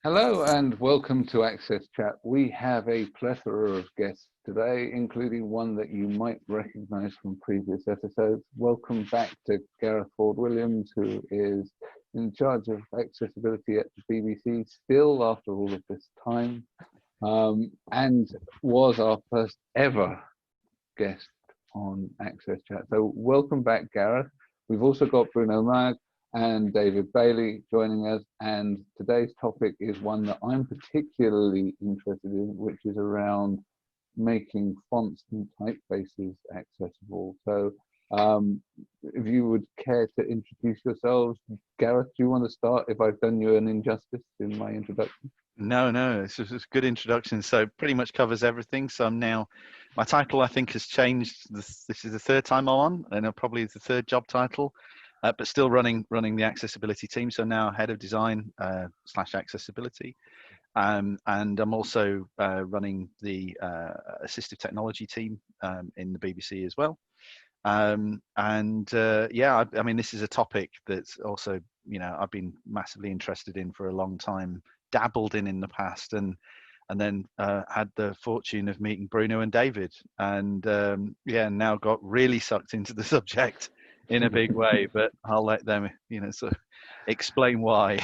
Hello and welcome to Access Chat. We have a plethora of guests today, including one that you might recognize from previous episodes. Welcome back to Gareth Ford Williams, who is in charge of accessibility at the BBC still after all of this time, and was our first ever guest on Access Chat. So welcome back, Gareth. We've also got Bruno Maag and David Bailey joining us, and today's topic is one that I'm particularly interested in, which is around making fonts and typefaces accessible. So if you would care to introduce yourselves. Gareth, do you want to start if I've done you an injustice in my introduction? No, this is a good introduction. So pretty much covers everything. So I'm now, my title I think has changed. This is the third time I'm on, and probably the third job title. But still running the accessibility team. So now head of design / accessibility, and I'm also running the assistive technology team in the BBC as well. I mean, this is a topic that's also, I've been massively interested in for a long time, dabbled in the past, and then had the fortune of meeting Bruno and David, and now got really sucked into the subject in a big way, but I'll let them, sort of explain why.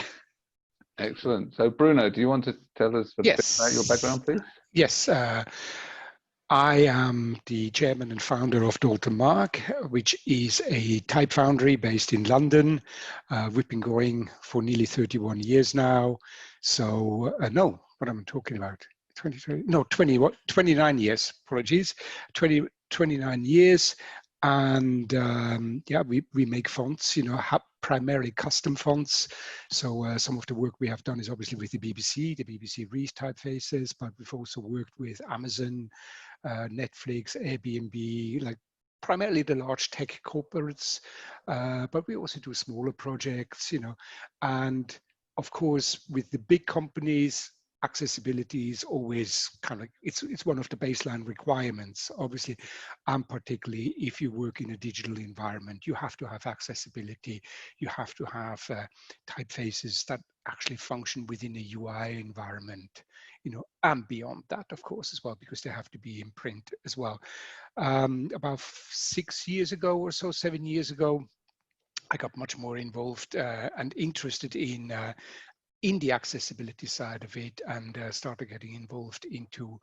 Excellent. So, Bruno, do you want to tell us a bit about your background, please? Yes. I am the chairman and founder of Dalton Mark, which is a type foundry based in London. We've been going for nearly 31 years now. So, no, what am I talking about? 29 years, apologies. 29 years. And we make fonts, primarily custom fonts. So some of the work we have done is obviously with the BBC Reith typefaces, but we've also worked with Amazon, Netflix, Airbnb, like primarily the large tech corporates, but we also do smaller projects, and of course with the big companies, accessibility is always kind of, it's one of the baseline requirements, obviously, and particularly if you work in a digital environment, you have to have accessibility, you have to have typefaces that actually function within a UI environment, and beyond that, of course, as well, because they have to be in print as well. About 6 years ago or so, 7 years ago, I got much more involved and interested in the accessibility side of it, and started getting involved into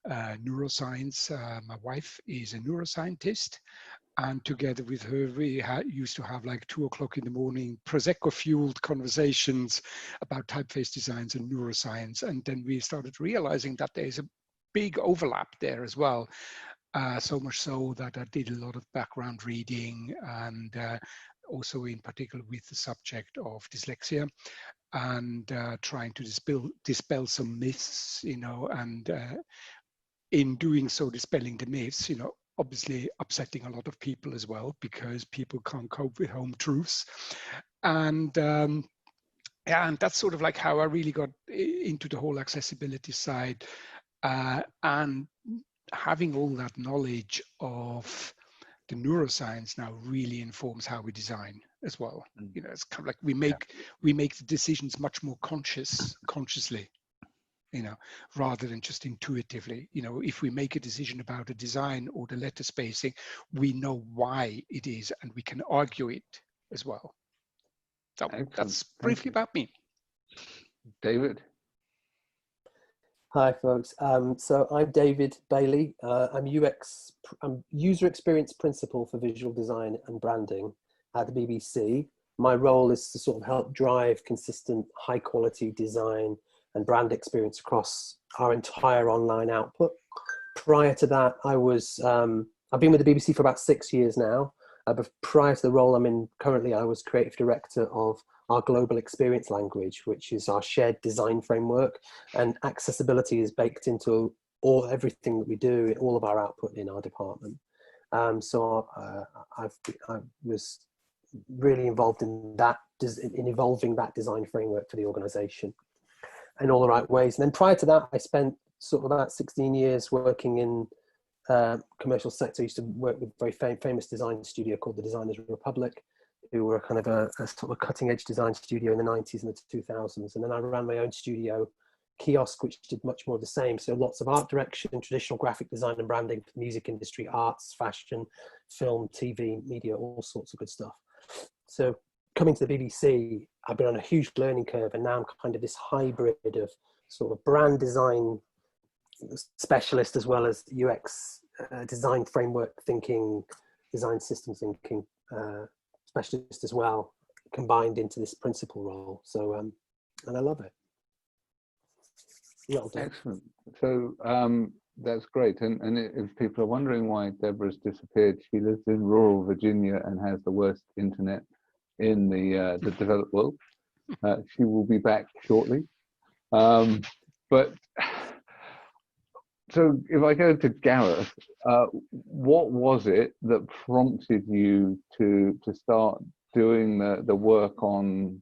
neuroscience. My wife is a neuroscientist, and together with her, we used to have like 2 o'clock in the morning Prosecco-fueled conversations about typeface designs and neuroscience. And then we started realizing that there's a big overlap there as well. So much so that I did a lot of background reading, and also in particular with the subject of dyslexia, and trying to dispel some myths, and in doing so, dispelling the myths, obviously upsetting a lot of people as well, because people can't cope with home truths. And and that's sort of like how I really got into the whole accessibility side, and having all that knowledge of the neuroscience now really informs how we design as well. It's kind of like we make the decisions much more consciously, rather than just intuitively. If we make a decision about a design or the letter spacing, we know why it is, and we can argue it as well. So that's briefly about me. David. Hi, folks. So I'm David Bailey. I'm user experience principal for visual design and branding at the BBC. My role is to sort of help drive consistent, high quality design and brand experience across our entire online output. Prior to that, I've been with the BBC for about 6 years now. But prior to the role I'm in currently, I was creative director of our global experience language, which is our shared design framework, and accessibility is baked into everything that we do, all of our output in our department. So I was really involved in evolving that design framework for the organisation in all the right ways. And then prior to that, I spent sort of about 16 years working in commercial sector. I used to work with a very famous design studio called the Designers Republic. who were kind of a sort of cutting edge design studio in the 90s and the 2000s. And then I ran my own studio, Kiosk, which did much more of the same. So lots of art direction, traditional graphic design and branding for the music industry, arts, fashion, film, TV, media, all sorts of good stuff. So coming to the BBC, I've been on a huge learning curve, and now I'm kind of this hybrid of sort of brand design specialist as well as UX design framework thinking, design systems thinking specialist as well, combined into this principal role. So, and I love it. Well done. Excellent. So that's great. And if people are wondering why Debra's disappeared, she lives in rural Virginia and has the worst internet in the developed world. She will be back shortly. But so if I go to Gareth, what was it that prompted you to start doing the work on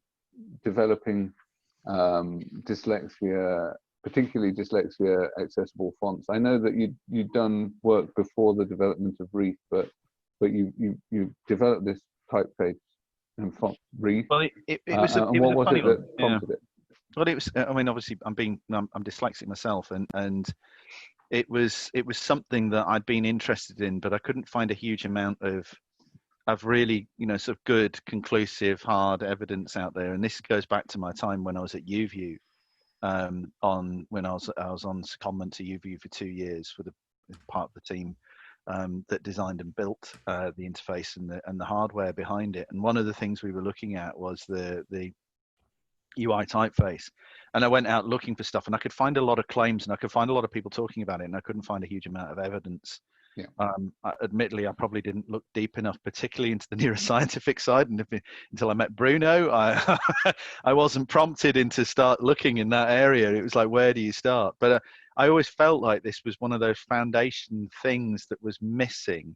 developing dyslexia, particularly dyslexia accessible fonts? I know that you'd done work before the development of Reith, but you developed this typeface and font Reith. Well, it was and what was it that prompted it? Well, it was. I mean, obviously, I'm dyslexic myself, and it was something that I'd been interested in, but I couldn't find a huge amount of really, sort of good, conclusive, hard evidence out there. And this goes back to my time when I was at YouView, when I was on secondment to YouView for 2 years for the part of the team that designed and built the interface and the hardware behind it. And one of the things we were looking at was the UI typeface, and I went out looking for stuff, and I could find a lot of claims, and I could find a lot of people talking about it, and I couldn't find a huge amount of evidence. Yeah. Admittedly, I probably didn't look deep enough, particularly into the neuroscientific side, and until I met Bruno, I wasn't prompted into start looking in that area. It was like, where do you start? But I always felt like this was one of those foundation things that was missing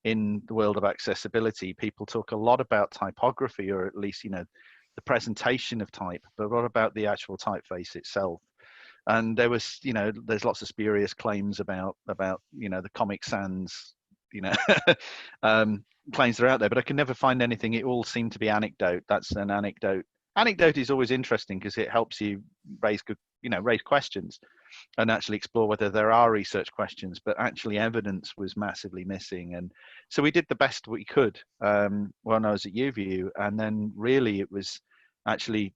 in the world of accessibility. People talk a lot about typography, or at least, the presentation of type, but what about the actual typeface itself? And there was, there's lots of spurious claims about the Comic Sans, claims that are out there, but I could never find anything. It all seemed to be anecdote. That's an anecdote. Anecdote is always interesting because it helps you raise questions and actually explore whether there are research questions, but actually evidence was massively missing. And so we did the best we could when I was at YouView, and then really it was actually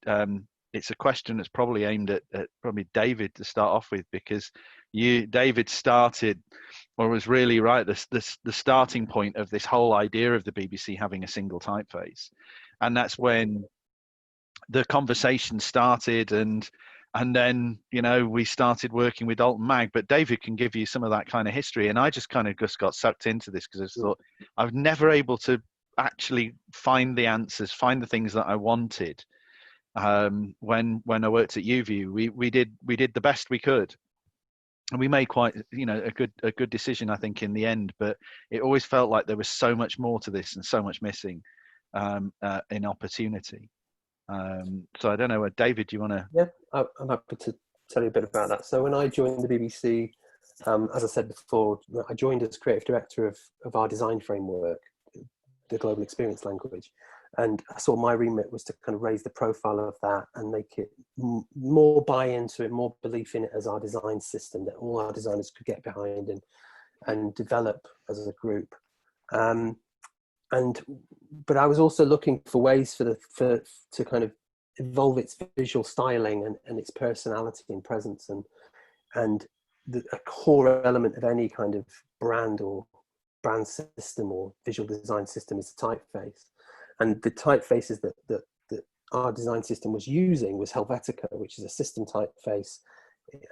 it's a question that's probably aimed at probably David to start off with, because David started, or was really right, the starting point of this whole idea of the BBC having a single typeface. And that's when the conversation started, and then we started working with Alton Maag. But David can give you some of that kind of history, and I just got sucked into this because I thought I was never able to actually find the answers, find the things that I wanted. When I worked at YouView, we did the best we could, and we made quite a good decision, I think, in the end. But it always felt like there was so much more to this and so much missing in opportunity. So I don't know, David, do you want to? Yeah, I'm happy to tell you a bit about that. So when I joined the BBC, as I said before, I joined as creative director of our design framework, the global experience language. And I saw my remit was to kind of raise the profile of that and make it more buy into it, more belief in it as our design system that all our designers could get behind and develop as a group. But I was also looking for ways to kind of evolve its visual styling and its personality and presence, and a core element of any kind of brand or brand system or visual design system is a typeface. And the typefaces that our design system was using was Helvetica, which is a system typeface,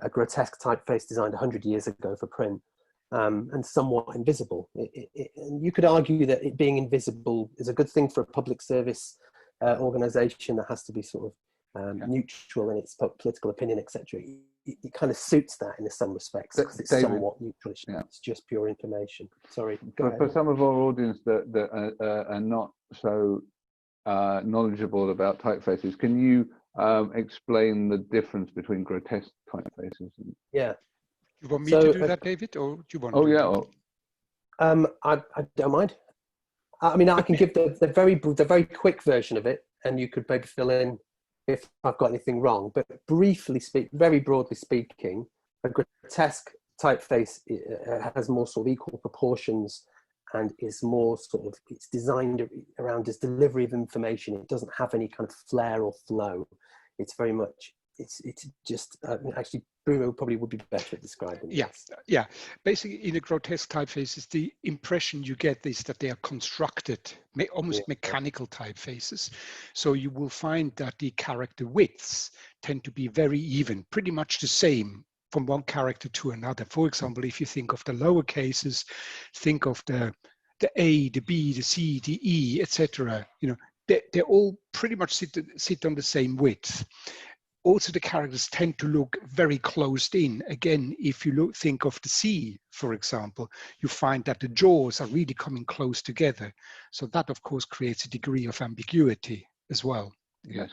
a grotesque typeface designed 100 years ago for print, and somewhat invisible. And you could argue that it being invisible is a good thing for a public service organization that has to be sort of neutral in its political opinion, etc. It kind of suits that in some respects because it's David, somewhat neutral. It's just pure information. Sorry. For some of our audience that are not so knowledgeable about typefaces, can you explain the difference between grotesque typefaces? Yeah. You want me to do that, David, or do you want? Oh yeah. I don't mind. I mean, I can give the very quick version of it, and you could maybe fill in if I've got anything wrong. But very broadly speaking, a grotesque typeface has more sort of equal proportions and is more sort of, it's designed around its delivery of information. It doesn't have any kind of flair or flow. It's very much, it's just, actually, Bruno probably would be better at describing this. Yeah. Basically, in a grotesque typefaces, the impression you get is that they are constructed, almost mechanical typefaces. So you will find that the character widths tend to be very even, pretty much the same from one character to another. For example, if you think of the lower cases, think of the A, the B, the C, the E, etc. You know, they all pretty much sit on the same width. Also, the characters tend to look very closed in. Again, if you think of the C, for example, you find that the jaws are really coming close together. So that, of course, creates a degree of ambiguity as well. Yes.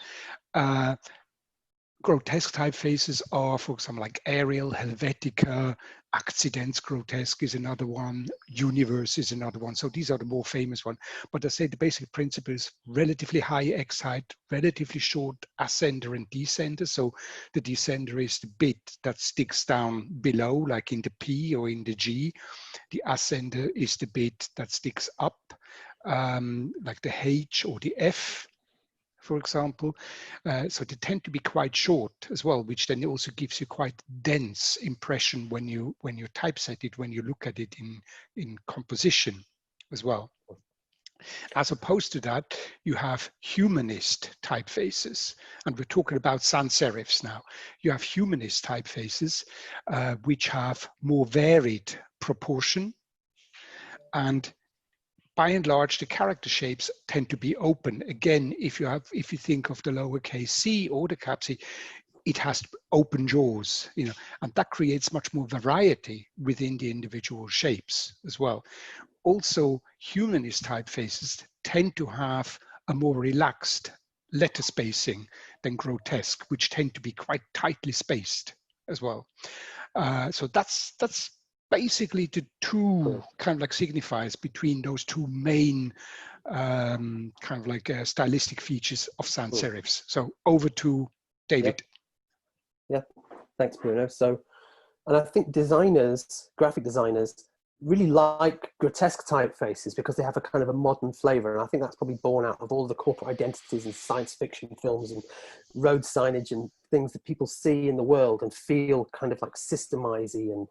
Grotesque typefaces are, for example, like Arial, Helvetica, Accidents Grotesque is another one, Universe is another one. So these are the more famous ones. But I say the basic principle is relatively high X height, relatively short ascender and descender. So the descender is the bit that sticks down below, like in the P or in the G. The ascender is the bit that sticks up, like the H or the F, for example. So they tend to be quite short as well, which then also gives you quite dense impression when you typeset it, when you look at it in composition as well. As opposed to that, you have humanist typefaces, and we're talking about sans serifs now. You have humanist typefaces, which have more varied proportion, and by and large, the character shapes tend to be open. Again, if you think of the lowercase c or the cap C, it has open jaws, you know, and that creates much more variety within the individual shapes as well. Also, humanist typefaces tend to have a more relaxed letter spacing than grotesque, which tend to be quite tightly spaced as well. So that's basically the two kind of like signifiers between those two main kind of like stylistic features of sans serifs. So over to David. Yeah, thanks, Bruno. So, and I think designers, graphic designers, really like grotesque typefaces because they have a kind of a modern flavor. And I think that's probably born out of all the corporate identities in science fiction films and road signage and things that people see in the world and feel kind of like systemizey and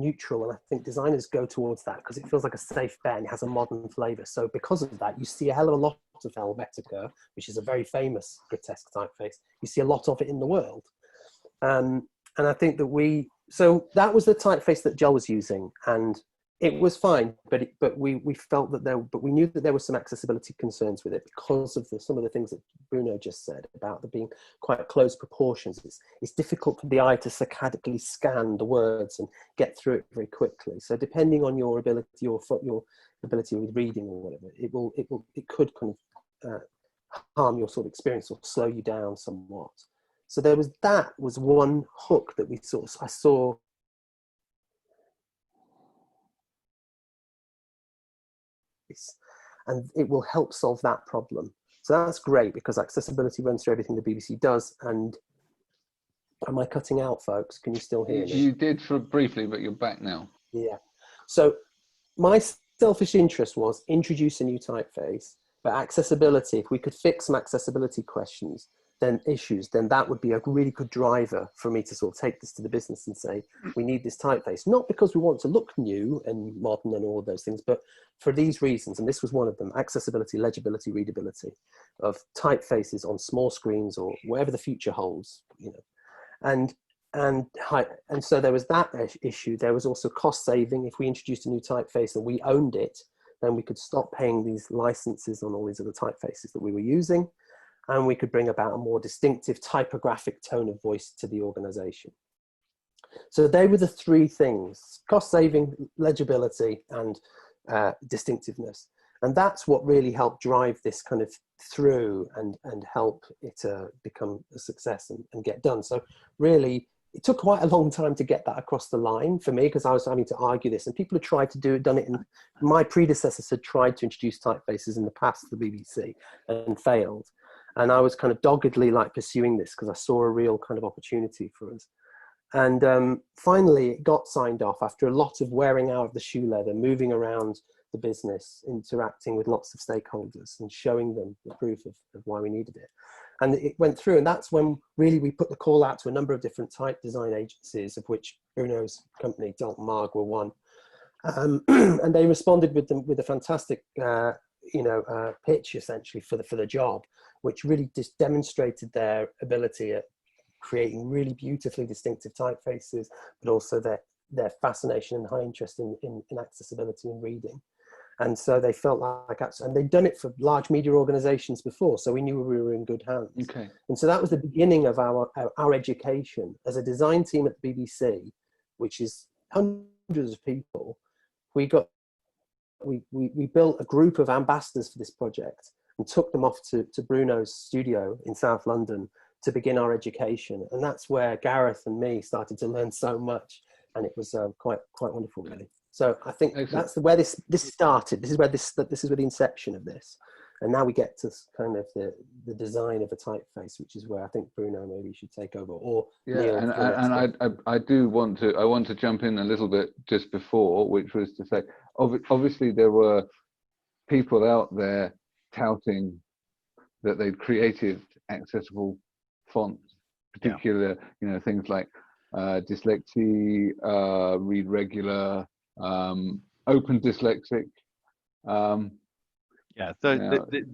neutral. And I think designers go towards that because it feels like a safe bet and it has a modern flavor. So because of that, you see a hell of a lot of Helvetica, which is a very famous grotesque typeface. You see a lot of it in the world. And I think that so that was the typeface that Joel was using, and it was fine, but we felt that we knew that there were some accessibility concerns with it because of some of the things that Bruno just said about there being quite close proportions. It's difficult for the eye to saccadically scan the words and get through it very quickly. So depending on your ability, your ability with reading or whatever, it could kind of harm your sort of experience or slow you down somewhat. So that was one hook that I saw. And it will help solve that problem. So that's great because accessibility runs through everything the BBC does. And am I cutting out, folks? Can you still hear me? You did for briefly, but you're back now. Yeah. So my selfish interest was introduce a new typeface, but accessibility, if we could fix some accessibility issues, then that would be a really good driver for me to sort of take this to the business and say, we need this typeface, not because we want to look new and modern and all of those things, but for these reasons. And this was one of them: accessibility, legibility, readability of typefaces on small screens or whatever the future holds, you know. And so there was that issue. There was also cost saving. If we introduced a new typeface and we owned it, then we could stop paying these licenses on all these other typefaces that we were using. And we could bring about a more distinctive typographic tone of voice to the organization. So they were the three things: cost saving, legibility, and distinctiveness. And that's what really helped drive this kind of through and help it become a success and get done. So really, it took quite a long time to get that across the line for me, because I was having to argue this, and people had tried to done it, and my predecessors had tried to introduce typefaces in the past to the BBC and failed. And I was kind of doggedly like pursuing this because I saw a real kind of opportunity for us. And finally it got signed off after a lot of wearing out of the shoe leather, moving around the business, interacting with lots of stakeholders and showing them the proof of why we needed it. And it went through, and that's when really we put the call out to a number of different type design agencies, of which Bruno's company, Dalton Maag, were one. And they responded with a fantastic pitch essentially for the job, which really just demonstrated their ability at creating really beautifully distinctive typefaces, but also their fascination and high interest in accessibility and reading. And so they felt like, and they'd done it for large media organizations before, so we knew we were in good hands. Okay. And so that was the beginning of our education as a design team at the BBC, which is hundreds of people. We built a group of ambassadors for this project and took them off to Bruno's studio in South London to begin our education. And that's where Gareth and me started to learn so much. And it was quite wonderful, really. So I think that's where this started. This is where the inception of this. And now we get to kind of the design of a typeface, which is where I think Bruno maybe should take over. Or yeah, Neil, and I want to jump in a little bit just before, which was to say, obviously there were people out there touting that they'd created accessible fonts, particular things like dyslexia, read regular, open dyslexic.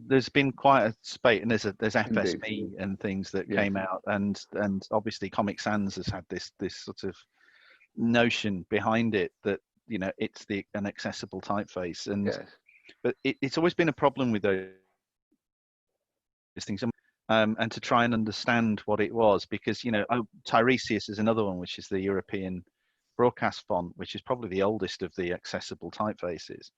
There's been quite a spate, and there's FSP Indeed. and things that came out, and obviously Comic Sans has had this sort of notion behind it that it's an accessible typeface, and Yes. but it's always been a problem with those things. And to try and understand what it was, because Tiresias is another one, which is the European broadcast font, which is probably the oldest of the accessible typefaces.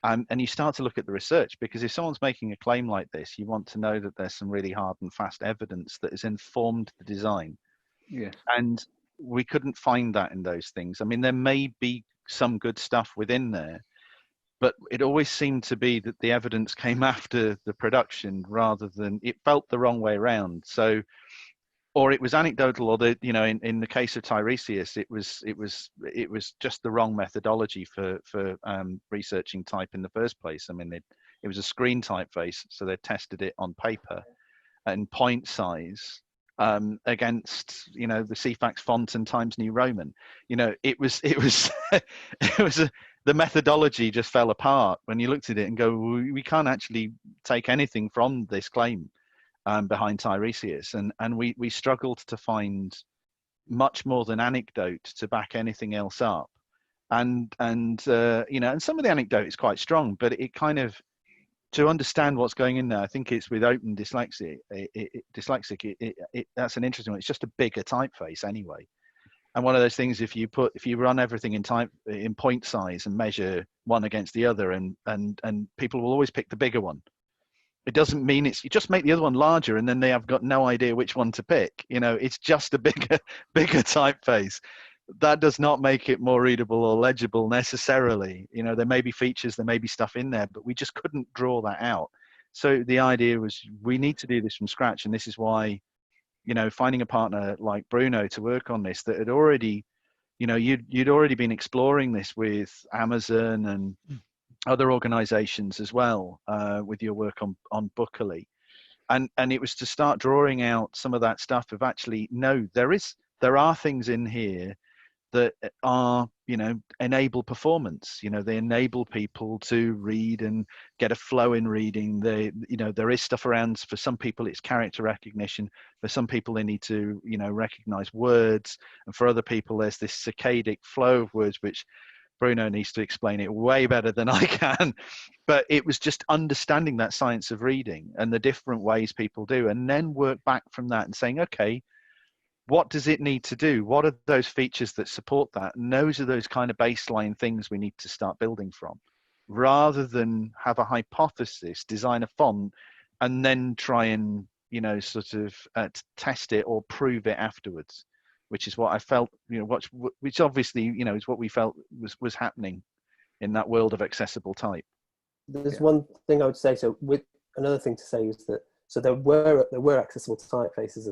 And you start to look at the research, because if someone's making a claim like this, you want to know that there's some really hard and fast evidence that has informed the design. Yes. And we couldn't find that in those things. I mean, there may be some good stuff within there, but it always seemed to be that the evidence came after the production, rather than, it felt the wrong way around. So, or it was anecdotal, or in the case of Tiresias, it was just the wrong methodology for researching type in the first place. I mean, it was a screen typeface, so they tested it on paper and point size against the CFAX font and Times New Roman. It was the methodology just fell apart when you looked at it and go, we can't actually take anything from this claim behind Tiresias, and we struggled to find much more than anecdote to back anything else up, and some of the anecdote is quite strong, but it kind of, to understand what's going in there, I think it's with open dyslexic. That's an interesting one. It's just a bigger typeface anyway. And one of those things, if you run everything in point size and measure one against the other, and people will always pick the bigger one. It doesn't mean you just make the other one larger, and then they have got no idea which one to pick. It's just a bigger typeface. That does not make it more readable or legible necessarily. There may be features, there may be stuff in there, but we just couldn't draw that out. So the idea was, we need to do this from scratch, and this is why, finding a partner like Bruno to work on this, that had already, you'd already been exploring this with Amazon and other organizations as well, with your work on Bookily, and it was to start drawing out some of that stuff of, actually, no, there are things in here that are, enable performance. They enable people to read and get a flow in reading. There is stuff around, for some people it's character recognition, for some people they need to, recognize words, and for other people there's this saccadic flow of words, which Bruno needs to explain it way better than I can. But it was just understanding that science of reading and the different ways people do, and then work back from that and saying, okay, what does it need to do? What are those features that support that? And those are those kind of baseline things we need to start building from, rather than have a hypothesis, design a font, and then try and, sort of test it or prove it afterwards. which is what I felt, which obviously, is what we felt was happening in that world of accessible type. There's one thing I would say. So with another thing to say is that, so there were accessible typefaces,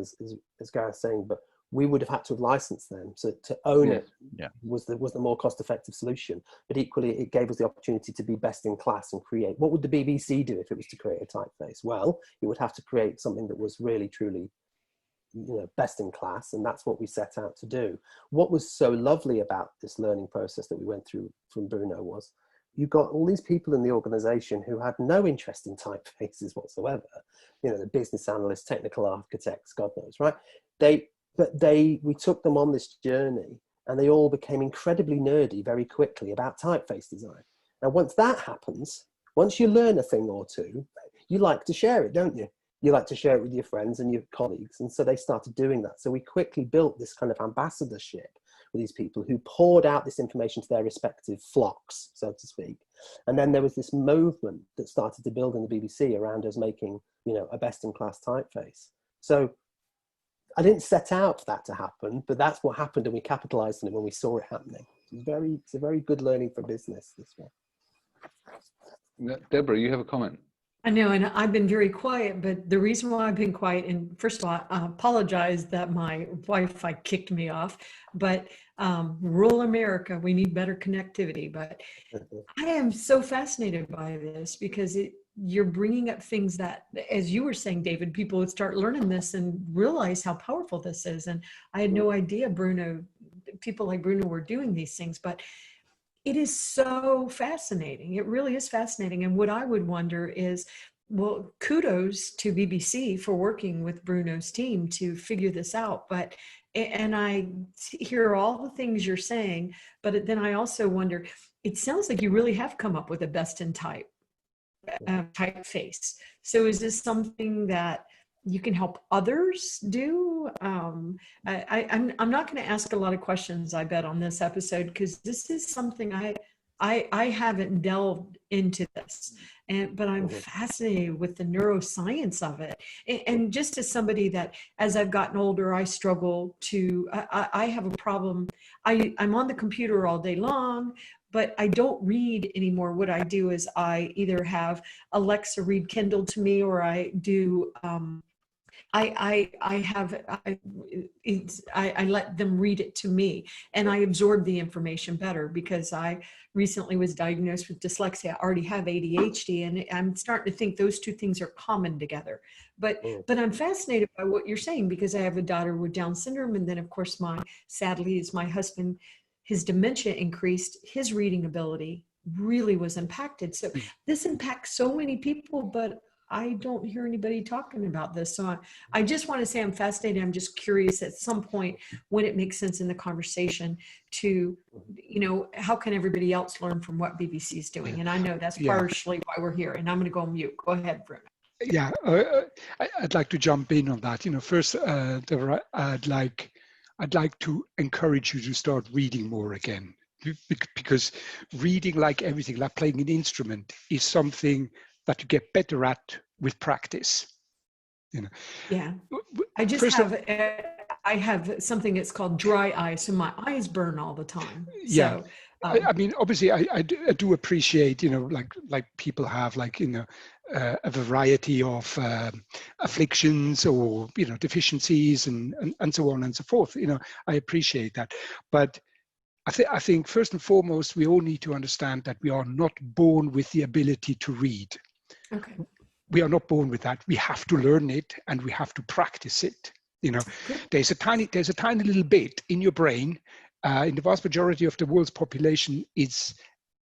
as Gareth's saying, but we would have had to have licensed them. So to own it was the more cost-effective solution. But equally, it gave us the opportunity to be best in class and create. What would the BBC do if it was to create a typeface? Well, it would have to create something that was really, truly, best in class, and that's what we set out to do. What was so lovely about this learning process that we went through from Bruno was you got all these people in the organization who had no interest in typefaces whatsoever. The business analysts, technical architects, God knows, right? We took them on this journey, and they all became incredibly nerdy very quickly about typeface design. Now, once that happens, once you learn a thing or two, you like to share it, don't you? You like to share it with your friends and your colleagues. And so they started doing that. So we quickly built this kind of ambassadorship with these people who poured out this information to their respective flocks, so to speak. And then there was this movement that started to build in the BBC around us making, a best-in-class typeface. So I didn't set out for that to happen, but that's what happened, and we capitalized on it when we saw it happening. It's a very good learning for business, this one. Debra, you have a comment? I know, and I've been very quiet, but the reason why I've been quiet, and first of all, I apologize that my Wi-Fi kicked me off, but rural America, we need better connectivity. But I am so fascinated by this because you're bringing up things that, as you were saying, David, people would start learning this and realize how powerful this is. And I had no idea people like Bruno were doing these things, but it is so fascinating. It really is fascinating. And what I would wonder is, well, kudos to BBC for working with Bruno's team to figure this out. And I hear all the things you're saying, but then I also wonder, it sounds like you really have come up with a best in typeface. So is this something that you can help others do? I'm not going to ask a lot of questions, I bet, on this episode, because this is something I haven't delved into this, but I'm fascinated with the neuroscience of it. And just as somebody that, as I've gotten older, I struggle to, I have a problem. I'm on the computer all day long, but I don't read anymore. What I do is I either have Alexa read Kindle to me, or I do, I let them read it to me, and I absorb the information better because I recently was diagnosed with dyslexia. I already have ADHD, and I'm starting to think those two things are common together. But I'm fascinated by what you're saying because I have a daughter with Down syndrome, and then of course sadly is my husband. His dementia increased, his reading ability really was impacted. So this impacts so many people, but I don't hear anybody talking about this. So I just want to say I'm fascinated. I'm just curious at some point when it makes sense in the conversation to, how can everybody else learn from what BBC is doing? And I know that's partially why we're here. And I'm going to go on mute. Go ahead, Bruno. Yeah, I'd like to jump in on that. First, Debra, I'd like to encourage you to start reading more again, because reading, like everything, like playing an instrument, is something that you get better at with practice. Yeah, I have something that's called dry eye, so my eyes burn all the time. Yeah, so, I mean, obviously, I do appreciate, like people have, a variety of afflictions or deficiencies and so on and so forth. I appreciate that, but I think first and foremost we all need to understand that we are not born with the ability to read. Okay. We are not born with that. We have to learn it and we have to practice it. There's a tiny little bit in your brain. In the vast majority of the world's population, it's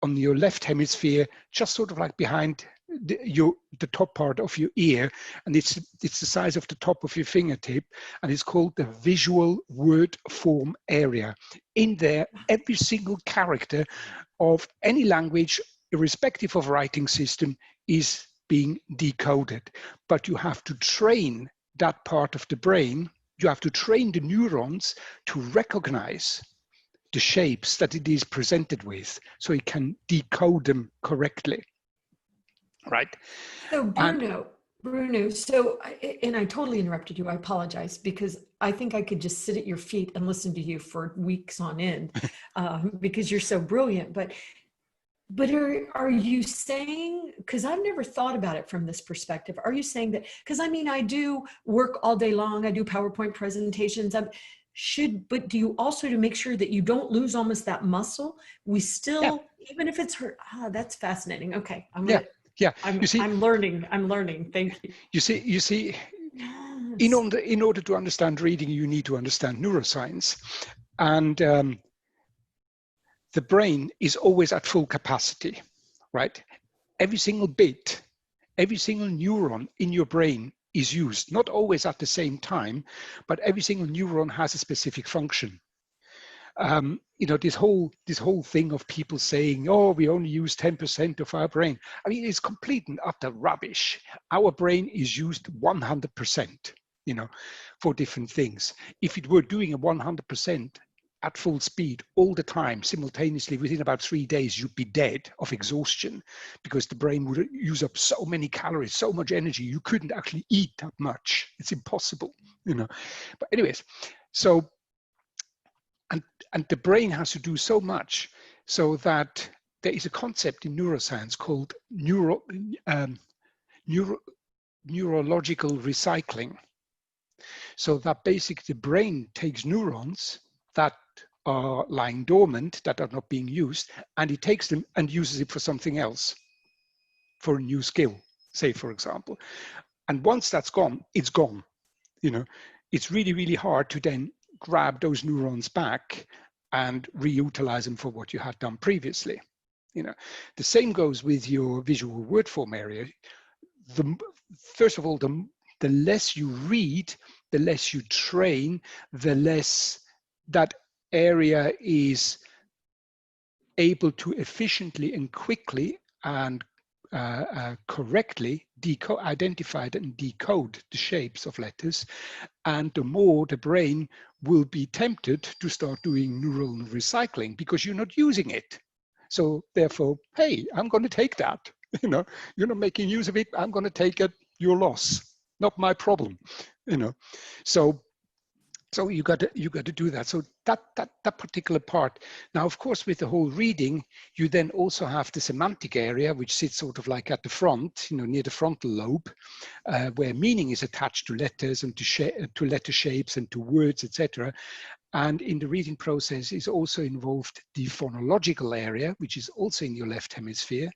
on your left hemisphere, just sort of like behind the top part of your ear, and it's the size of the top of your fingertip, and it's called the visual word form area. In there, every single character of any language, irrespective of writing system, is being decoded. But you have to train that part of the brain. You have to train the neurons to recognize the shapes that it is presented with, so it can decode them correctly. Right. So Bruno, Bruno, so, and I totally interrupted you, I apologize, because I think I could just sit at your feet and listen to you for weeks on end, because you're so brilliant. But are you saying, because I've never thought about it from this perspective, are you saying that, because I mean, I do work all day long, I do PowerPoint presentations, but do you also, to make sure that you don't lose almost that muscle, we still, even if it's hurt, that's fascinating. Okay, I'm learning, thank you. You see, Yes. in order to understand reading, you need to understand neuroscience. And the brain is always at full capacity, right? Every single bit, every single neuron in your brain is used, not always at the same time, but every single neuron has a specific function. You know, this whole thing of people saying, oh, we only use 10% of our brain. I mean, it's complete and utter rubbish. Our brain is used 100%, you know, for different things. If it were doing a 100% at full speed all the time, simultaneously, within about 3 days, you'd be dead of exhaustion, because the brain would use up so many calories, so much energy, you couldn't actually eat that much. It's impossible, you know. But anyways, so, and the brain has to do so much, so that there is a concept in neuroscience called neurological recycling. So that basically the brain takes neurons that are lying dormant, that are not being used, and it takes them and uses it for something else, for a new skill, say, for example. And once that's gone, it's gone. You know, it's really, really hard to then grab those neurons back and reutilize them for what you had done previously. You know, the same goes with your visual word form area. First of all, the less you read, the less you train, the less that area is able to efficiently and quickly and correctly identify and decode the shapes of letters, and the more the brain will be tempted to start doing neural recycling, because you're not using it. So therefore, hey, I'm going to take that. You know, you're not making use of it. I'm going to take it. Your loss, not my problem. You know, so you got to do that. So that particular part. Now, of course, with the whole reading, you then also have the semantic area, which sits sort of like at the front, you know, near the frontal lobe, where meaning is attached to letters and to letter shapes and to words, etc. And in the reading process is also involved the phonological area, which is also in your left hemisphere,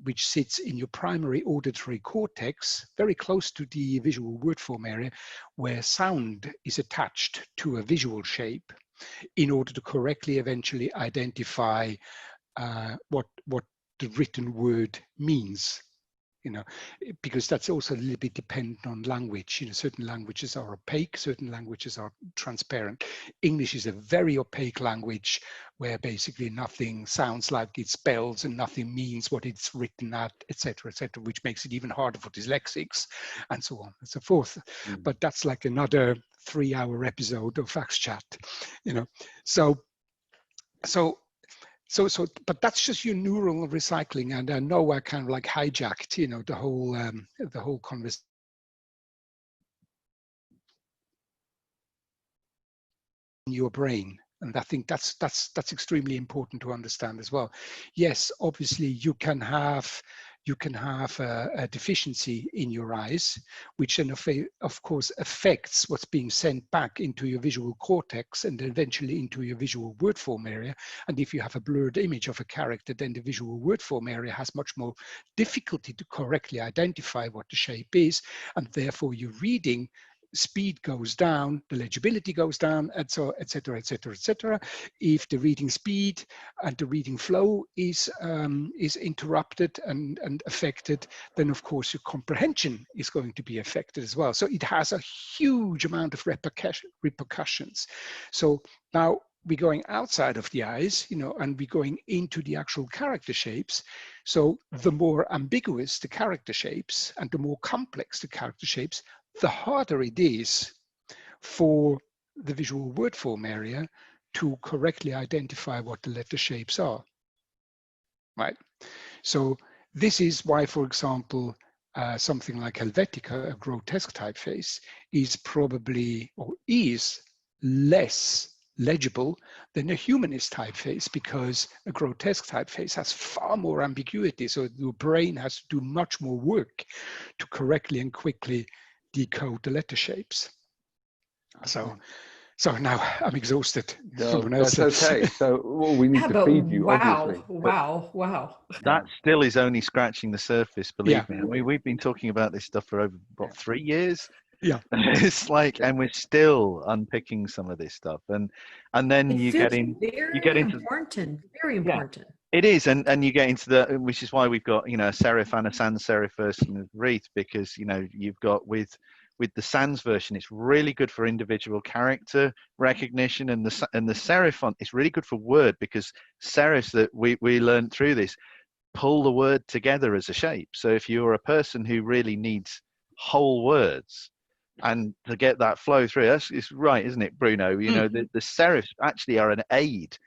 which sits in your primary auditory cortex, very close to the visual word form area, where sound is attached to a visual shape in order to correctly eventually identify what the written word means. You know, because that's also a little bit dependent on language. You know, certain languages are opaque, certain languages are transparent. English is a very opaque language where basically nothing sounds like it spells and nothing means what it's written at, etc., which makes it even harder for dyslexics and so on and so forth. But that's like another 3-hour episode of Fax Chat, you know. So, but that's just your neural recycling, and I know I kind of like hijacked, you know, the whole conversation. In your brain, and I think that's extremely important to understand as well. Yes, obviously you can have a deficiency in your eyes, which then of course affects what's being sent back into your visual cortex and eventually into your visual word form area. And if you have a blurred image of a character, then the visual word form area has much more difficulty to correctly identify what the shape is, and therefore your reading speed goes down, the legibility goes down, and so etc. If the reading speed and the reading flow is interrupted and affected, then of course your comprehension is going to be affected as well. So it has a huge amount of repercussions. So now we're going outside of the eyes, you know, and we're going into the actual character shapes. So the more ambiguous the character shapes and the more complex the character shapes, the harder it is for the visual word form area to correctly identify what the letter shapes are, right? So this is why, for example, something like Helvetica, a grotesque typeface, is probably, or is less legible than a humanist typeface, because a grotesque typeface has far more ambiguity. So your brain has to do much more work to correctly and quickly decode the letter shapes. So now I'm exhausted. No, that's okay. So we need to feed you, obviously. Wow. That still is only scratching the surface, believe me. We've been talking about this stuff for over, what, 3 years? Yeah. It's like, and we're still unpicking some of this stuff. And then you get into very important. It is, and you get into the, which is why we've got, a serif and a sans serif version of Reith, because you've got with the sans version, it's really good for individual character recognition, and the serif font is really good for word, because serifs that we learned through this pull the word together as a shape. So if you're a person who really needs whole words and to get that flow through, it's right, isn't it, Bruno? The serifs actually are an aid.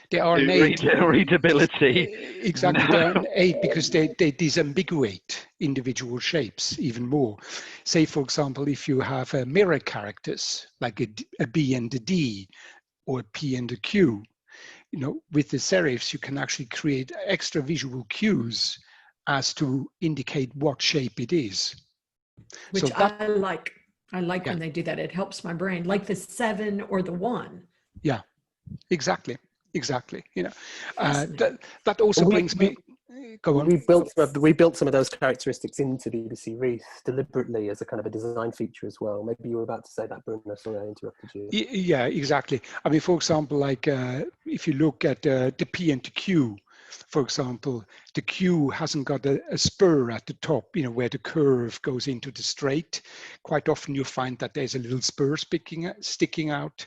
They are an aid. Readability. Exactly, they are an aid because they disambiguate individual shapes even more. Say, for example, if you have mirror characters like a B and a D, or a P and a Q, with the serifs you can actually create extra visual cues as to indicate what shape it is. Which I like. I like when they do that. It helps my brain, like the 7 or the 1. Yeah, exactly. That also brings me. Go on. We built some of those characteristics into BBC Reith deliberately as a kind of a design feature as well. Maybe you were about to say that, Bruno. Sorry, I interrupted you. Yeah, exactly. I mean, for example, like if you look at the P and the Q, for example, the Q hasn't got a spur at the top, where the curve goes into the straight. Quite often you find that there's a little spur sticking out.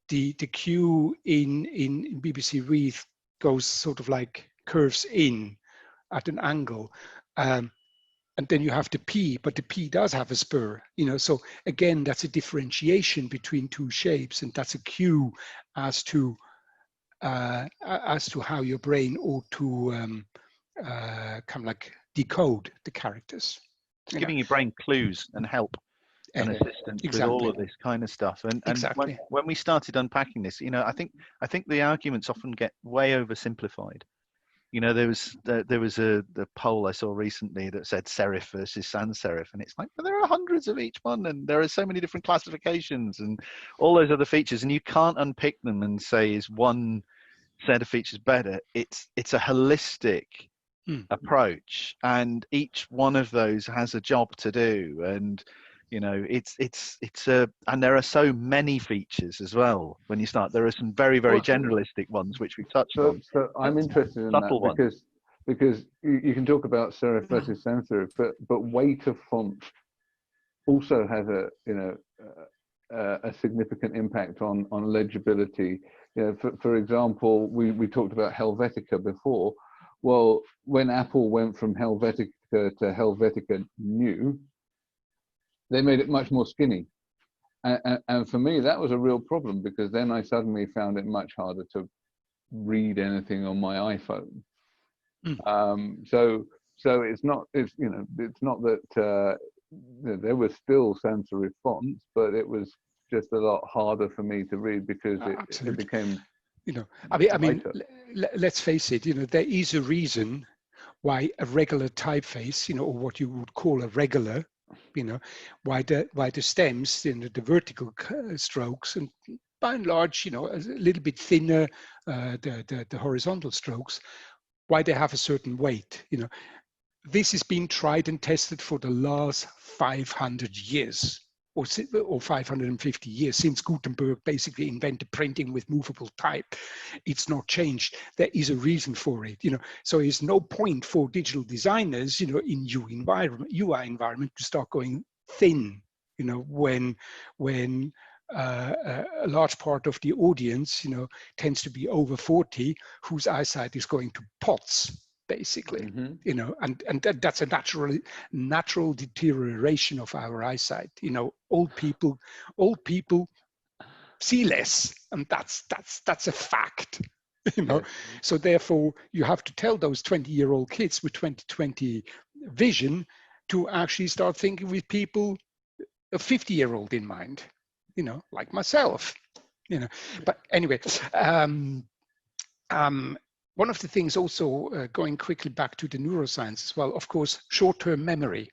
The Q in BBC Reith goes sort of like curves in at an angle. And then you have the P, but the P does have a spur, so again, that's a differentiation between two shapes, and that's a cue as to how your brain ought to kind of like decode the characters. It's giving your brain clues and help and assistance with all of this kind of stuff. And when we started unpacking this, I think the arguments often get way oversimplified. There was the poll I saw recently that said serif versus sans serif, and it's like, but there are hundreds of each one, and there are so many different classifications and all those other features, and you can't unpick them and say, is one set of features better? It's a holistic approach, and each one of those has a job to do, and and there are so many features as well. When you start, there are some very, very generalistic ones which we've touched on. So I'm interested in that because you can talk about serif versus sans serif, but weight of font also has a significant impact on legibility. For example, we talked about Helvetica before. Well, when Apple went from Helvetica to Helvetica New, they made it much more skinny. And for me, that was a real problem, because then I suddenly found it much harder to read anything on my iPhone. So it's not that there were still sans serif fonts, but it was just a lot harder for me to read because it became. I mean, let's face it. There is a reason why a regular typeface, or what you would call a regular, why the stems, the vertical strokes, and by and large, a little bit thinner, the horizontal strokes, why they have a certain weight. This has been tried and tested for the last 500 years. Or 550 years since Gutenberg basically invented printing with movable type. It's not changed. There is a reason for it, So there's no point for digital designers, in UI environment to start going thin, when a large part of the audience, tends to be over 40, whose eyesight is going to pots. Basically, and that's a natural deterioration of our eyesight. Old people see less, and that's a fact. So therefore, you have to tell those 20-year-old kids with 20/20 vision to actually start thinking with people, a 50-year-old in mind, you know, like myself, you know. But anyway, one of the things also, going quickly back to the neuroscience as well, of course, short-term memory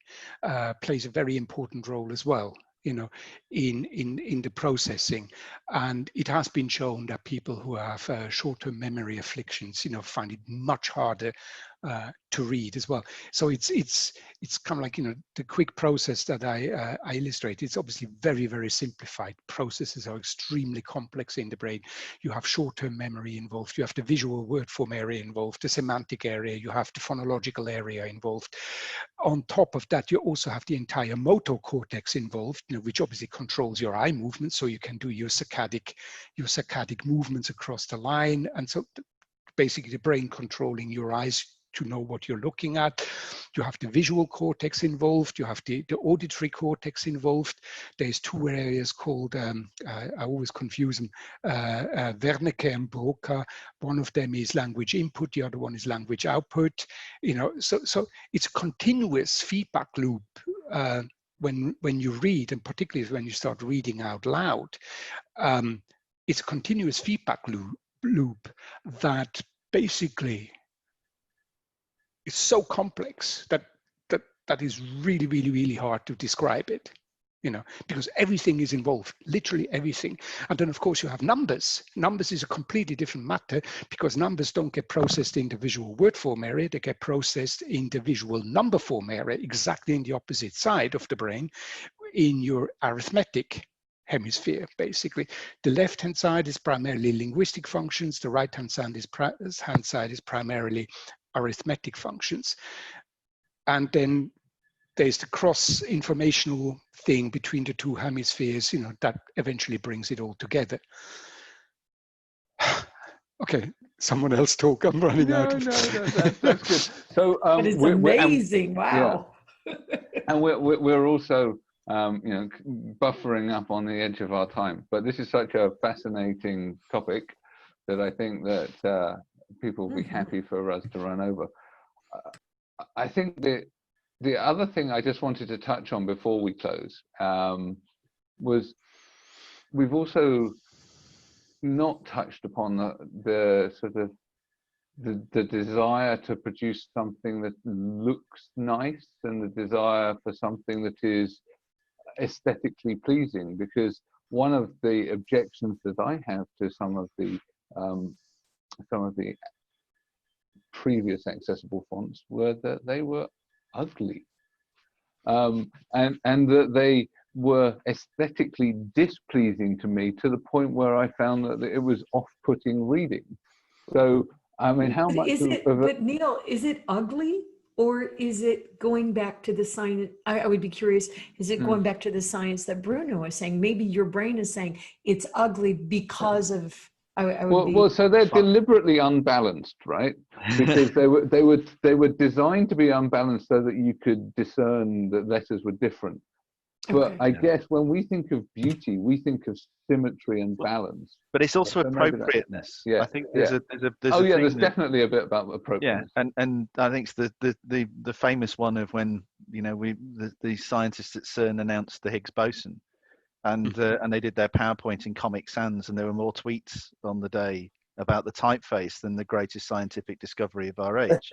plays a very important role as well, you know, in the processing. And it has been shown that people who have short-term memory afflictions, you know, find it much harder to read as well. So it's kind of like, you know, the quick process that I illustrate. It's obviously very, very simplified. Processes are extremely complex in the brain. You have short-term memory involved. You have the visual word form area involved, the semantic area. You have the phonological area involved. On top of that, you also have the entire motor cortex involved, you know, which obviously controls your eye movements, so you can do your saccadic movements across the line. And so basically the brain controlling your eyes to know what you're looking at. You have the visual cortex involved. You have the auditory cortex involved. There's two areas called, I always confuse them, Wernicke and Broca. One of them is language input. The other one is language output. You know, so it's a continuous feedback loop when you read, and particularly when you start reading out loud. It's a continuous feedback loop that basically is so complex that is really, really, really hard to describe it, you know, because everything is involved, literally everything. And then of course you have numbers. Numbers is a completely different matter, because numbers don't get processed in the visual word form area, they get processed in the visual number form area, exactly in the opposite side of the brain, in your arithmetic hemisphere. Basically, the left-hand side is primarily linguistic functions, the right-hand side is primarily arithmetic functions. And then there's the cross-informational thing between the two hemispheres, you know, that eventually brings it all together. Okay, someone else talk. I'm running out of... That's good. So, but it's amazing. Wow. Yeah. And we're also, you know, buffering up on the edge of our time. But this is such a fascinating topic that I think that people will be happy for us to run over. I think the other thing I just wanted to touch on before we close was we've also not touched upon the sort of the desire to produce something that looks nice and the desire for something that is aesthetically pleasing, because one of the objections that I have to some of the previous accessible fonts were that they were ugly, and that they were aesthetically displeasing to me, to the point where I found that it was off-putting reading. So I mean, how much is it? But Neil, is it ugly, or is it going back to the science? I would be curious. Is it going back to the science that Bruno was saying? Maybe your brain is saying it's ugly because of. Well, so they're deliberately unbalanced, right? Because they were designed to be unbalanced so that you could discern that letters were different. But I guess when we think of beauty, we think of symmetry and balance. But it's also appropriateness. Yeah, I think there's there's definitely a bit about appropriateness. Yeah, and I think it's the famous one of when, you know, the scientists at CERN announced the Higgs boson. And they did their PowerPoint in Comic Sans, and there were more tweets on the day about the typeface than the greatest scientific discovery of our age.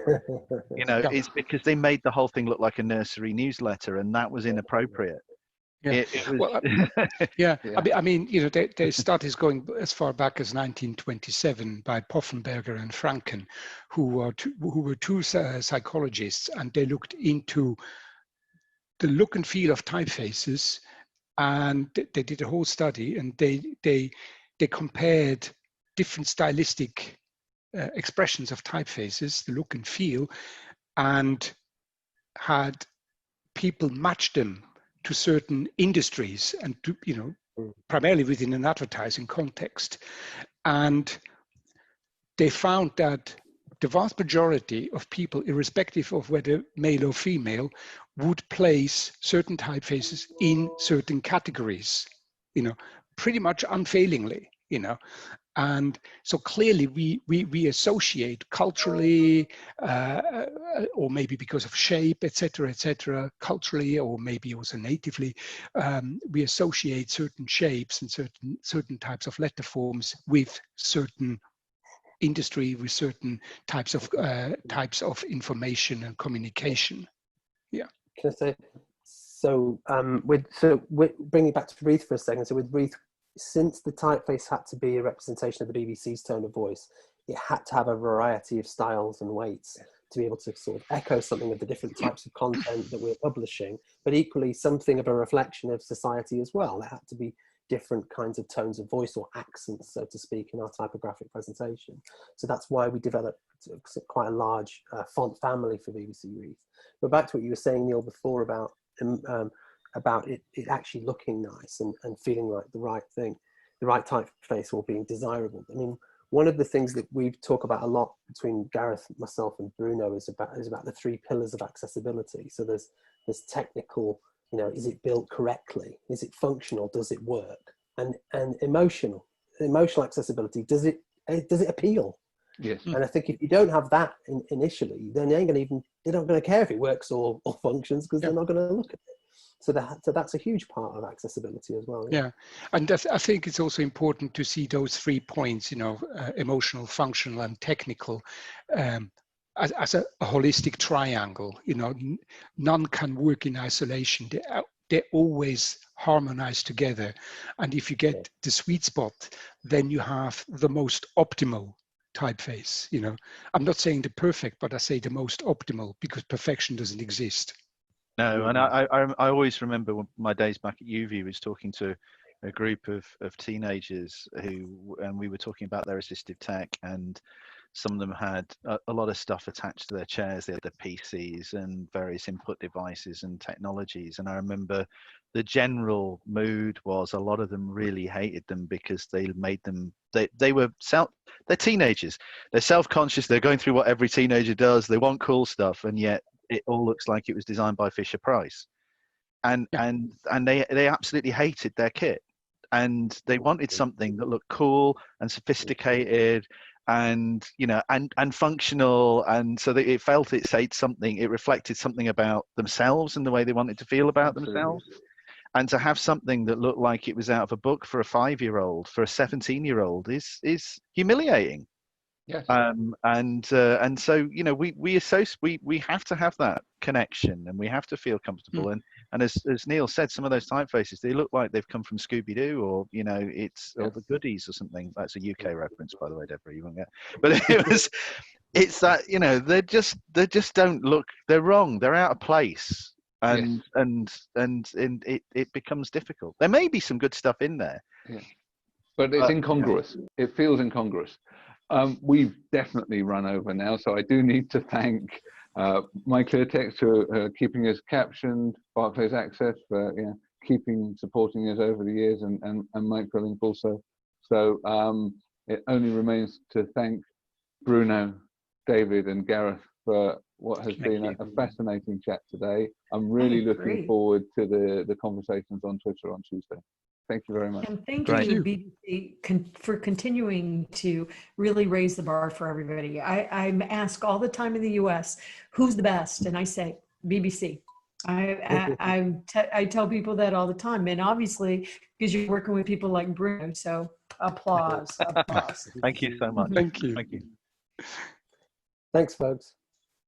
You know, it's because they made the whole thing look like a nursery newsletter, and that was inappropriate. Yeah. Well, I mean, you know, there's studies going as far back as 1927 by Poffenberger and Franken, who were two psychologists, and they looked into the look and feel of typefaces. And they did a whole study, and they compared different stylistic expressions of typefaces, the look and feel, and had people match them to certain industries, and to, you know, primarily within an advertising context. And they found that the vast majority of people, irrespective of whether male or female, would place certain typefaces in certain categories, you know, pretty much unfailingly, you know. And so clearly we associate culturally, or maybe because of shape, etc., culturally, or maybe also natively, we associate certain shapes and certain types of letter forms with certain industry, with certain types of information and communication. Yeah. Can I say, so we're bringing it back to Reith for a second. So with Reith, since the typeface had to be a representation of the BBC's tone of voice, it had to have a variety of styles and weights to be able to sort of echo something of the different types of content that we're publishing, but equally something of a reflection of society as well. There had to be different kinds of tones of voice or accents, so to speak, in our typographic presentation. So that's why we developed quite a large font family for BBC Reith. But back to what you were saying, Neil, before about it actually looking nice and feeling like the right thing, the right typeface, or being desirable. I mean, one of the things that we talk about a lot between Gareth, myself, and Bruno is about the 3 pillars of accessibility. So there's technical, you know, is it built correctly? Is it functional? Does it work? And emotional accessibility, does it appeal? Yes. And I think if you don't have that initially, then they're not going to care if it works or functions, because they're not going to look at it. So that's a huge part of accessibility as well. Yeah, and I think it's also important to see those 3 points, you know, emotional, functional, and technical, as a holistic triangle. You know, none can work in isolation. They always harmonize together. And if you get the sweet spot, then you have the most optimal typeface. You know, I'm not saying the perfect, but I say the most optimal, because perfection doesn't exist. No, and I always remember when my days back at YouView was talking to a group of teenagers and we were talking about their assistive tech, and some of them had a lot of stuff attached to their chairs. They had their PCs and various input devices and technologies. And I remember the general mood was a lot of them really hated them because they made them, they're teenagers. They're self-conscious. They're going through what every teenager does. They want cool stuff. And yet it all looks like it was designed by Fisher Price. And they absolutely hated their kit. And they wanted something that looked cool and sophisticated and, you know, and functional, and so that it felt it said something, it reflected something about themselves and the way they wanted to feel about themselves. And to have something that looked like it was out of a book for a 5-year-old, for a 17-year-old is humiliating. Yes. And so, you know, we have to have that connection, and we have to feel comfortable. And as Neil said, some of those typefaces, they look like they've come from Scooby-Doo, or, you know, or the Goodies or something. That's a UK reference, by the way, Debra, you won't get. But it's that, you know, they just don't look, they're wrong, they're out of place. And it becomes difficult. There may be some good stuff in there. Yeah. But it's incongruous. Yeah. It feels incongruous. We've definitely run over now, so I do need to thank my clear text for keeping us captioned, Barclays Access for supporting us over the years, and Microlink also. So it only remains to thank Bruno, David, and Gareth for what has been a fascinating chat today. I'm really looking forward to the conversations on Twitter on Tuesday. Thank you very much. And thank you, BBC, for continuing to really raise the bar for everybody. I'm asked all the time in the US, who's the best? And I say, BBC. I tell people that all the time. And obviously, because you're working with people like Bruno, so applause. Thank you so much. Thank you. Thank you. Thanks, folks.